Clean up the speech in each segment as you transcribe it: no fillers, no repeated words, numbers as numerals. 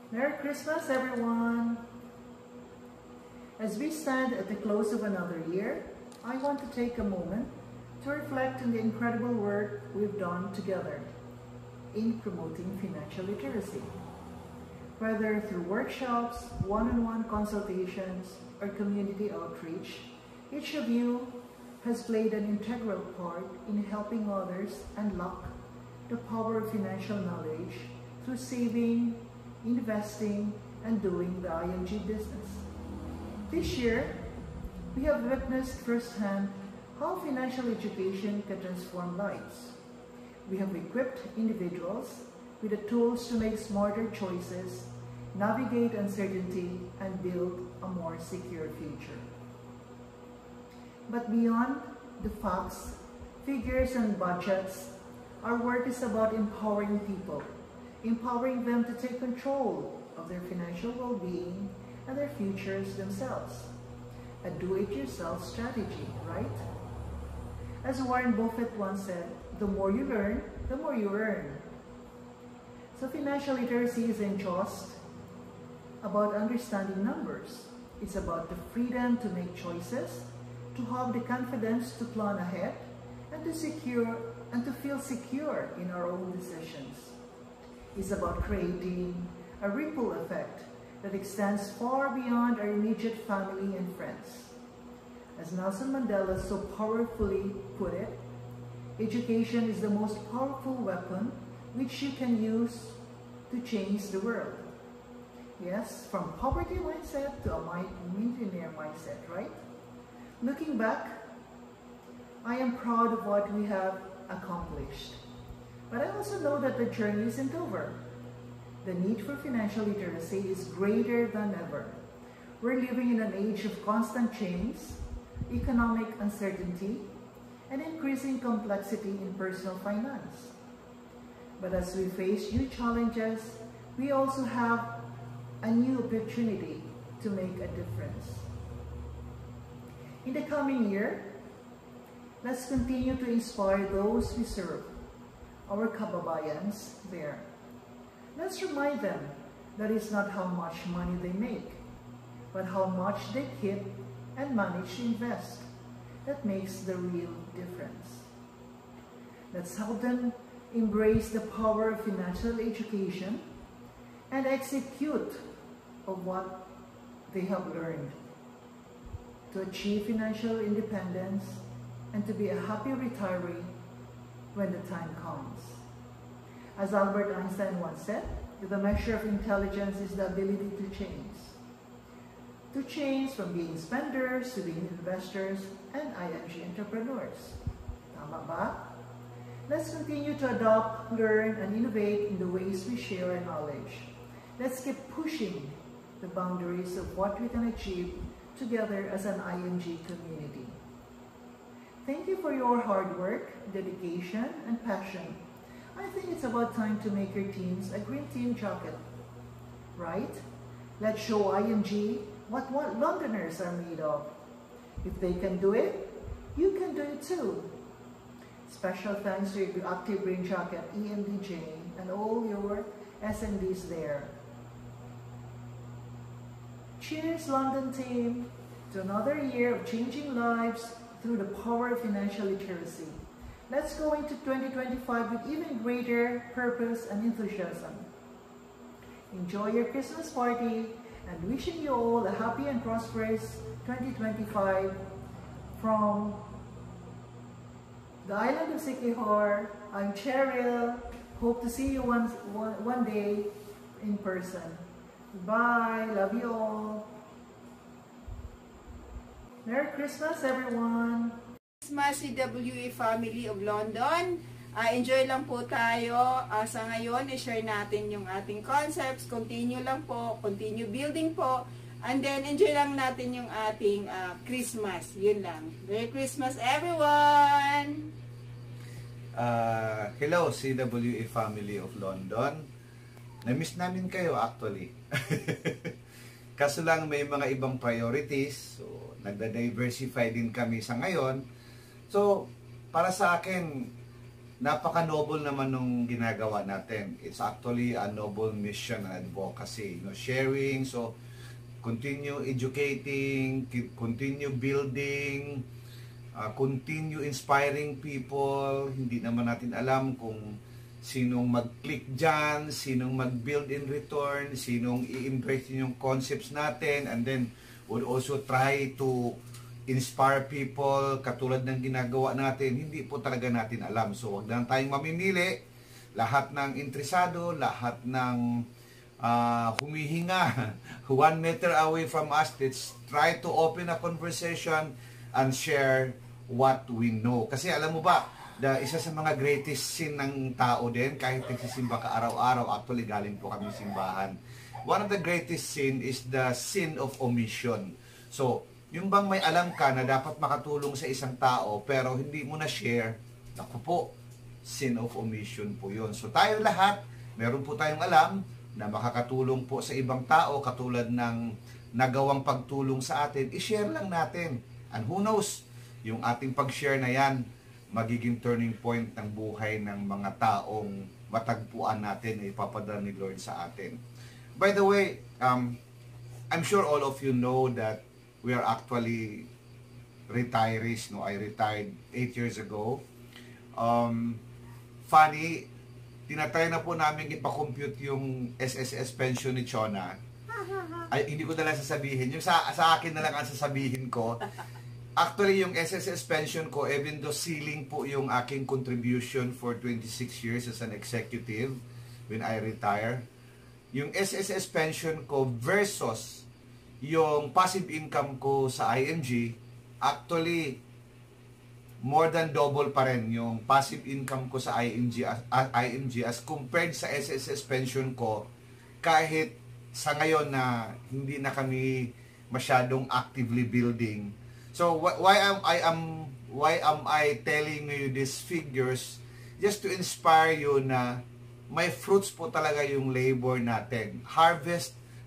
Merry Christmas, everyone! As we stand at the close of another year, I want to take a moment to reflect on the incredible work we've done together in promoting financial literacy. Whether through workshops, one-on-one consultations, or community outreach, each of you has played an integral part in helping others unlock the power of financial knowledge through saving, investing, and doing the IMG business. This year, we have witnessed firsthand how financial education can transform lives. We have equipped individuals with the tools to make smarter choices, navigate uncertainty, and build a more secure future. But beyond the facts, figures, and budgets, our work is about empowering people, empowering them to take control of their financial well-being and their futures themselves. A do-it-yourself strategy, right? As Warren Buffett once said, the more you learn, the more you earn. So financial literacy isn't just about understanding numbers. It's about the freedom to make choices, to have the confidence to plan ahead, and to feel secure in our own decisions. It's about creating a ripple effect that extends far beyond our immediate family and friends. As Nelson Mandela so powerfully put it, education is the most powerful weapon which you can use to change the world. Yes, from poverty mindset to a millionaire mindset, right? Looking back, I am proud of what we have accomplished. But I also know that the journey isn't over. The need for financial literacy is greater than ever. We're living in an age of constant change, economic uncertainty, and increasing complexity in personal finance. But as we face new challenges, we also have a new opportunity to make a difference. In the coming year, let's continue to inspire those we serve, our kababayans there. Let's remind them that it's not how much money they make, but how much they keep and manage to invest that makes the real difference. Let's help them embrace the power of financial education and execute of what they have learned to achieve financial independence and to be a happy retiree when the time comes. As Albert Einstein once said, the measure of intelligence is the ability to change. To change from being spenders to being investors and IMG entrepreneurs. Tama ba? Let's continue to adopt, learn, and innovate in the ways we share our knowledge. Let's keep pushing the boundaries of what we can achieve together as an IMG community. Thank you for your hard work, dedication, and passion. I think it's about time to make your teams a green team jacket, right? Let's show IMG what Londoners are made of. If they can do it, you can do it too. Special thanks to your Active Brain Jacket, EMDJ, and all your SMDs there. Cheers, London team, to another year of changing lives through the power of financial literacy. Let's go into 2025 with even greater purpose and enthusiasm. Enjoy your Christmas party and wishing you all a happy and prosperous 2025 from the island of Siquijor. I'm Cheryl. Hope to see you one day in person. Bye. Love you all. Merry Christmas, everyone. Christmas CWE Family of London. Enjoy lang po tayo. Sa ngayon, i-share natin yung ating concepts. Continue lang po. Continue building po. And then, enjoy lang natin yung ating Christmas. Yun lang. Merry Christmas, everyone! Hello, CWE Family of London. Na-miss namin kayo actually. Kaso lang may mga ibang priorities. So, nagda-diversify din kami sa ngayon. So, para sa akin, napaka-noble naman nung ginagawa natin. It's actually a noble mission and advocacy. Sharing, so continue educating, continue building, continue inspiring people. Hindi naman natin alam kung sinong mag-click dyan, sinong mag-build in return, sinong i-embrace yung concepts natin, and then would also try to inspire people katulad ng ginagawa natin. Hindi po talaga natin alam. So, wag na tayong mamimili. Lahat ng interesado, lahat ng humihinga 1 meter away from us, let's try to open a conversation and share what we know. Kasi alam mo ba, isa sa mga greatest sin ng tao din, kahit nagsisimba ka araw-araw, actually galing po kami simbahan. One of the greatest sin is the sin of omission. So, yung bang may alam ka na dapat makatulong sa isang tao pero hindi mo na share, naku po, sin of omission po yun. So tayo lahat, meron po tayong alam na makakatulong po sa ibang tao katulad ng nagawang pagtulong sa atin, i-share lang natin. And who knows, yung ating pag-share na yan, magiging turning point ng buhay ng mga taong matagpuan natin na ipapadala ni Lord sa atin. By the way, I'm sure all of you know that we are actually retirees. I retired 8 years ago. Funny, tinatry na po namin ipakompute yung SSS pension ni Chona. Ay, hindi ko na lang sasabihin. Yung sa akin na lang ang sasabihin ko. Actually, yung SSS pension ko, even though ceiling po yung aking contribution for 26 years as an executive when I retire, yung SSS pension ko versus yung passive income ko sa IMG, actually, more than double pa rin yung passive income ko sa IMG as compared sa SSS pension ko, kahit sa ngayon na hindi na kami masyadong actively building. So why am I telling you these figures? Just to inspire you na may fruits po talaga yung labor natin.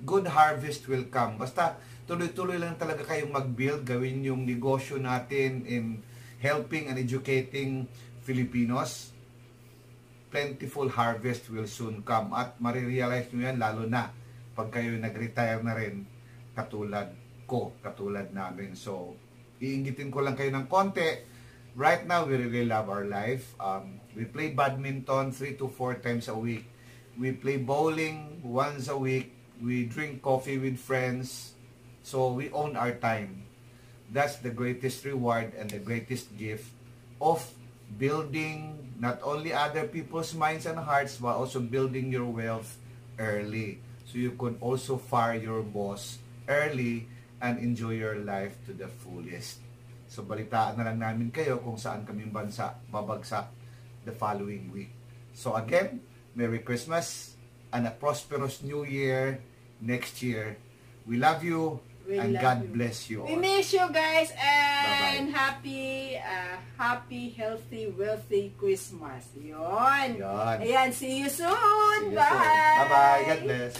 Good harvest will come. Basta tuloy-tuloy lang talaga kayong mag-build, gawin yung negosyo natin in helping and educating Filipinos. Plentiful harvest will soon come. At marirealize nyo yan lalo na pag kayo nag-retire na rin katulad ko, katulad namin. So, iingitin ko lang kayo ng konti. Right now, we really love our life. We play badminton 3 to 4 times a week. We play bowling once a week. We drink coffee with friends. So we own our time. That's the greatest reward and the greatest gift of building not only other people's minds and hearts, but also building your wealth early. So you can also fire your boss early and enjoy your life to the fullest. So balitaan na lang namin kayo kung saan kaming bansa babagsak the following week. So again, Merry Christmas and a prosperous New Year next year. We love you and God bless you all. We miss you guys and Bye-bye. happy, healthy, wealthy Christmas. Yun. Yan. Ayan, see you soon. See you soon. Bye. Bye-bye. God bless.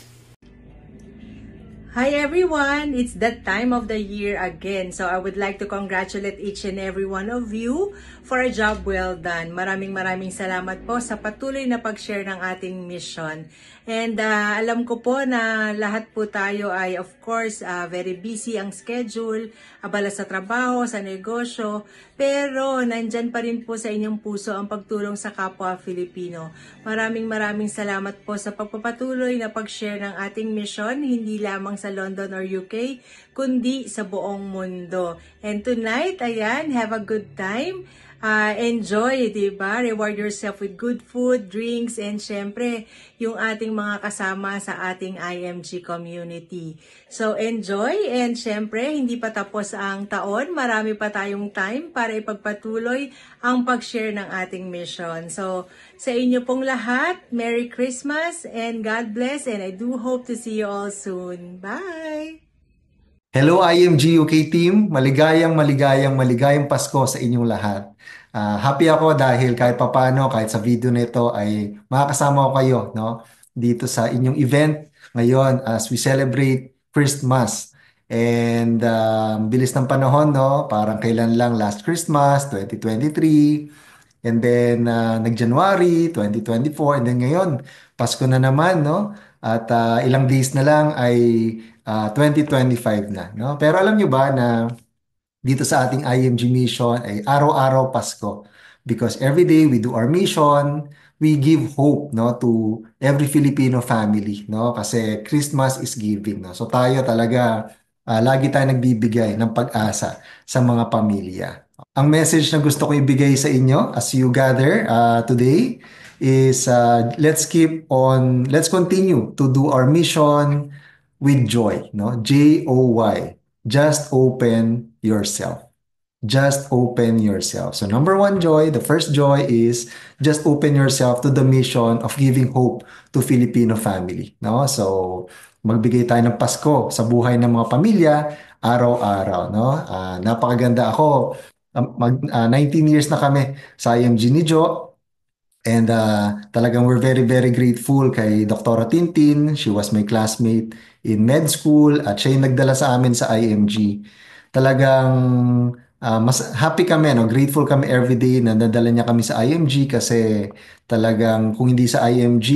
Hi everyone! It's that time of the year again. So I would like to congratulate each and every one of you for a job well done. Maraming salamat po sa patuloy na pag-share ng ating mission. And alam ko po na lahat po tayo ay of course very busy ang schedule, abala sa trabaho, sa negosyo, pero nandyan pa rin po sa inyong puso ang pagtulong sa kapwa Filipino. Maraming salamat po sa pagpapatuloy na pag-share ng ating mission, hindi lamang sa London or UK, kundi sa buong mundo. And tonight, ayan, have a good time. Enjoy, diba? Reward yourself with good food, drinks, and syempre, yung ating mga kasama sa ating IMG community. So, enjoy, and syempre, hindi pa tapos ang taon. Marami pa tayong time para ipagpatuloy ang pag-share ng ating mission. So, sa inyo pong lahat, Merry Christmas, and God bless, and I do hope to see you all soon. Bye! Hello IMG UK team, maligayang Pasko sa inyong lahat. Happy ako dahil kahit papano, kahit sa video na ito ay makakasama ko kayo, no? Dito sa inyong event ngayon as we celebrate First Mass. And bilis ng panahon, no? Parang kailan lang last Christmas, 2023. And then, nag-January 2024, and then ngayon, Pasko na naman, no? At ilang days na lang ay 2025 na, no? Pero alam nyo ba na dito sa ating IMG mission ay araw-araw Pasko. Because every day we do our mission, we give hope, no, to every Filipino family, no? Kasi Christmas is giving, no? So tayo talaga lagi tayo nagbibigay ng pag-asa sa mga pamilya. Ang message na gusto ko ibigay sa inyo as you gather today is let's continue to do our mission with joy, no? Joy. Just open yourself. Just open yourself. So number one joy, the first joy is just open yourself to the mission of giving hope to Filipino family. No? So magbigay tayo ng Pasko sa buhay ng mga pamilya araw-araw. No? Napakaganda ako. 19 years na kami sa IMG ni Jo. And talagang we're very, very grateful kay Dr. Tintin. She was my classmate in med school at siya yung nagdala sa amin sa IMG. Talagang mas happy kami, no? Grateful kami every day na nadala niya kami sa IMG kasi talagang kung hindi sa IMG,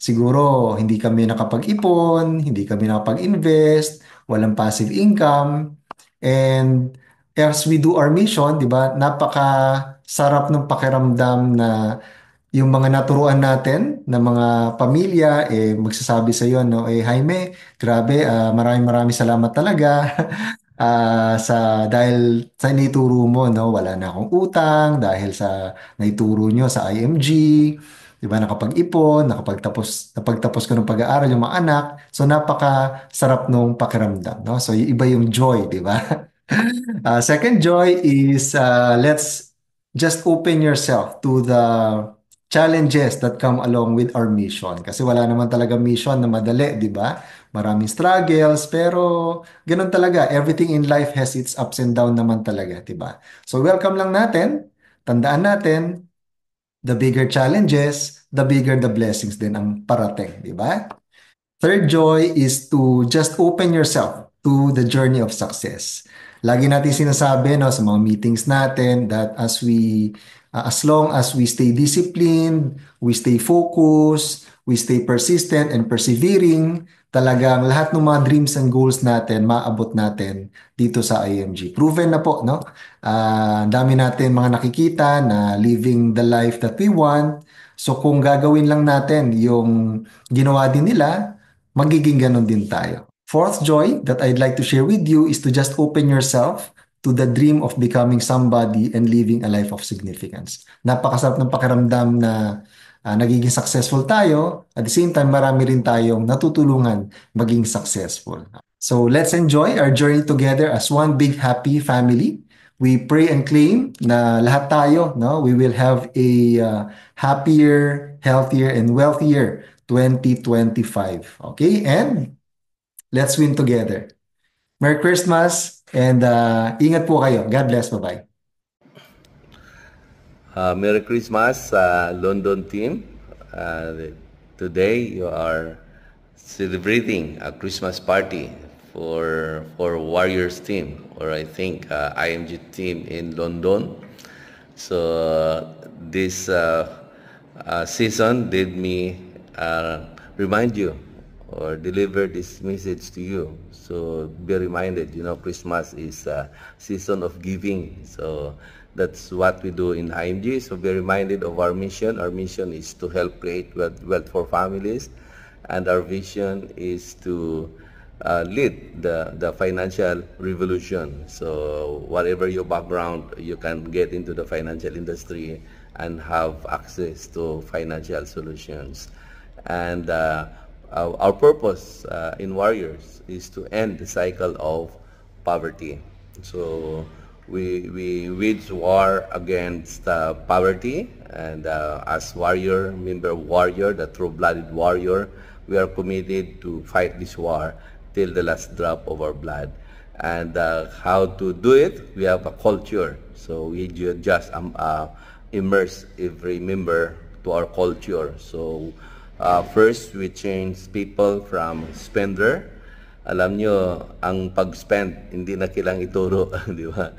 siguro hindi kami nakapag-ipon, hindi kami nakapag-invest, walang passive income. And as we do our mission, di ba, napaka-sarap ng pakiramdam na yung mga naturuan natin na mga pamilya, magsasabi sa iyo, no, Jaime, grabe, maraming salamat talaga. Dahil sa naituro mo, no, wala na akong utang dahil sa naituro nyo sa IMG, 'di ba, nakapag-ipon, napagtapos ko ng pag-aaral yung mga anak. So napaka-sarap nung pakiramdam, no? So iba yung joy, 'di ba? Second joy is let's just open yourself to the challenges that come along with our mission. Kasi wala naman talaga mission na madali, di ba? Maraming struggles, pero ganun talaga. Everything in life has its ups and downs naman talaga, di ba? So welcome lang natin. Tandaan natin, the bigger challenges, the bigger the blessings din ang parating, di ba? Third joy is to just open yourself to the journey of success. Lagi natin sinasabi, no, sa mga meetings natin that as long as we stay disciplined, we stay focused, we stay persistent and persevering, talagang lahat ng mga dreams and goals natin, maabot natin dito sa IMG. Proven na po, no? Dami natin mga nakikita na living the life that we want. So kung gagawin lang natin yung ginawa din nila, magiging ganun din tayo. Fourth joy that I'd like to share with you is to just open yourself to the dream of becoming somebody and living a life of significance. Napakasarap ng pakiramdam na nagiging successful tayo. At the same time, marami rin tayong natutulungan maging successful. So let's enjoy our journey together as one big happy family. We pray and claim na lahat tayo, no, we will have a happier, healthier, and wealthier 2025. Okay? And let's win together. Merry Christmas and ingat po kayo. God bless. Bye-bye. Merry Christmas, London team. Today you are celebrating a Christmas party for Warriors team, or I think IMG team in London. So this season did me remind you or deliver this message to you. So be reminded, you know, Christmas is a season of giving. So that's what we do in IMG. So be reminded of our mission. Our mission is to help create wealth for families. And our vision is to lead the financial revolution. So whatever your background, you can get into the financial industry and have access to financial solutions. And our purpose in Warriors is to end the cycle of poverty. So we wage war against poverty, and as member warrior, the true-blooded warrior, we are committed to fight this war till the last drop of our blood. And how to do it? We have a culture. So we just immerse every member to our culture. So first, we change people from spender alam nyo, ang pag-spend, hindi na kailang ituro, di ba?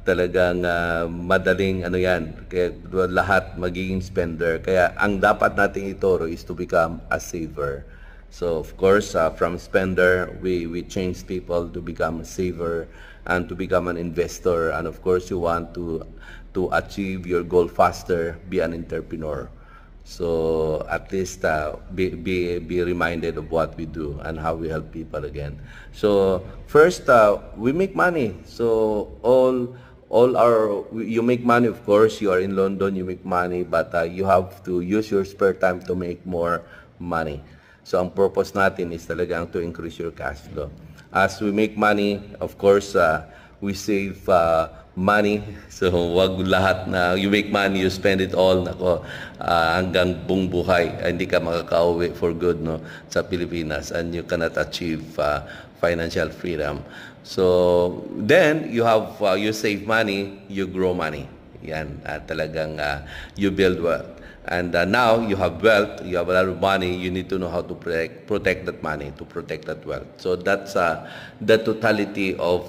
Talagang madaling ano yan, kaya lahat magiging spender. Kaya ang dapat nating ituro is to become a saver. So of course, from spender, we change people to become a saver and to become an investor. And of course, you want to achieve your goal faster, be an entrepreneur. So at least be reminded of what we do and how we help people again. So first, we make money. So you make money, of course. You are in London, you make money, but you have to use your spare time to make more money. So ang purpose natin is talagang to increase your cash flow. As we make money, of course, we save money. So wag lahat na you make money, you spend it all, nako, hanggang buong buhay hindi ka makakauwi for good, no, sa Pilipinas, and you cannot achieve financial freedom. So then you have you save money, you grow money. Yan, talagang you build wealth. And now you have wealth, you have a lot of money, you need to know how to protect that money, to protect that wealth. So that's the totality of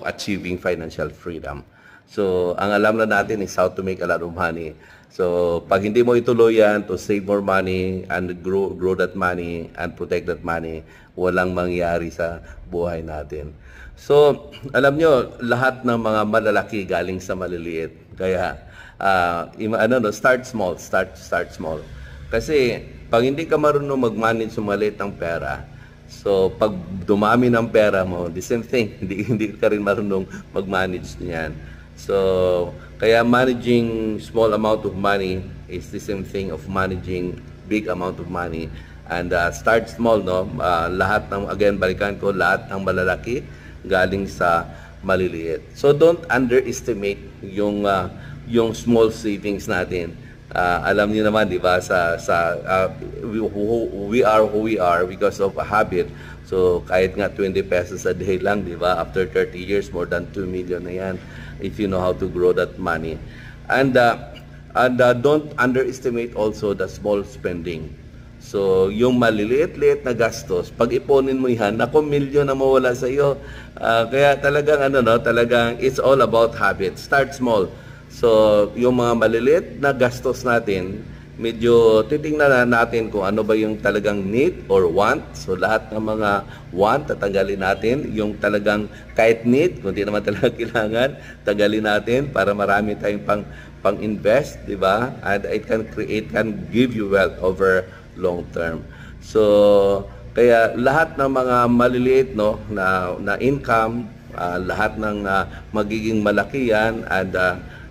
achieving financial freedom. So ang alam na natin is how to make a lot of money. So pag hindi mo ituloy yan to save more money and grow that money and protect that money, walang mangyari sa buhay natin. So alam nyo, lahat ng mga malalaki galing sa maliliit. Kaya start small. Kasi pag hindi ka marunong mag-manage sa maliit ng pera, so pag dumami ng pera mo, the same thing, hindi ka rin marunong mag-manage niyan. So kaya managing small amount of money is the same thing of managing big amount of money. And start small, no? Lahat ng, again, balikan ko, lahat ng malalaki galing sa maliliit. So don't underestimate yung small savings natin. Alam niyo naman, di ba, we are who we are because of a habit. So kahit nga 20 pesos a day lang, di ba, after 30 years, more than 2 million na yan if you know how to grow that money. And don't underestimate also the small spending. So, yung maliliit-liit na gastos, pag iponin mo yan, nako, milyon na mawala sa iyo. Kaya talagang, talagang it's all about habit. Start small. So, yung mga maliliit na gastos natin, medyo titingnan natin kung ano ba yung talagang need or want. So, lahat ng mga want, tatanggalin natin. Yung talagang kahit need, kung di naman talaga kailangan, tanggalin natin para marami tayong pang-invest, di ba? And it can give you wealth over long term. So kaya lahat ng mga maliliit, no, na income, lahat ng magiging malaki yan, and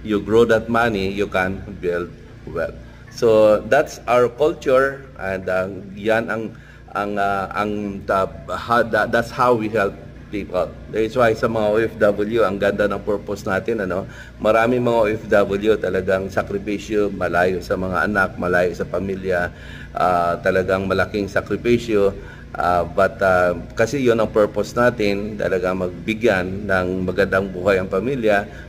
you grow that money, you can build wealth. So that's our culture, and yan that's how we help people. That's why sa mga OFW, ang ganda ng purpose natin, maraming mga OFW talagang sakripisyo, malayo sa mga anak, malayo sa pamilya, talagang malaking sakripisyo, but kasi yun ang purpose natin, talagang magbigyan ng magandang buhay ang pamilya.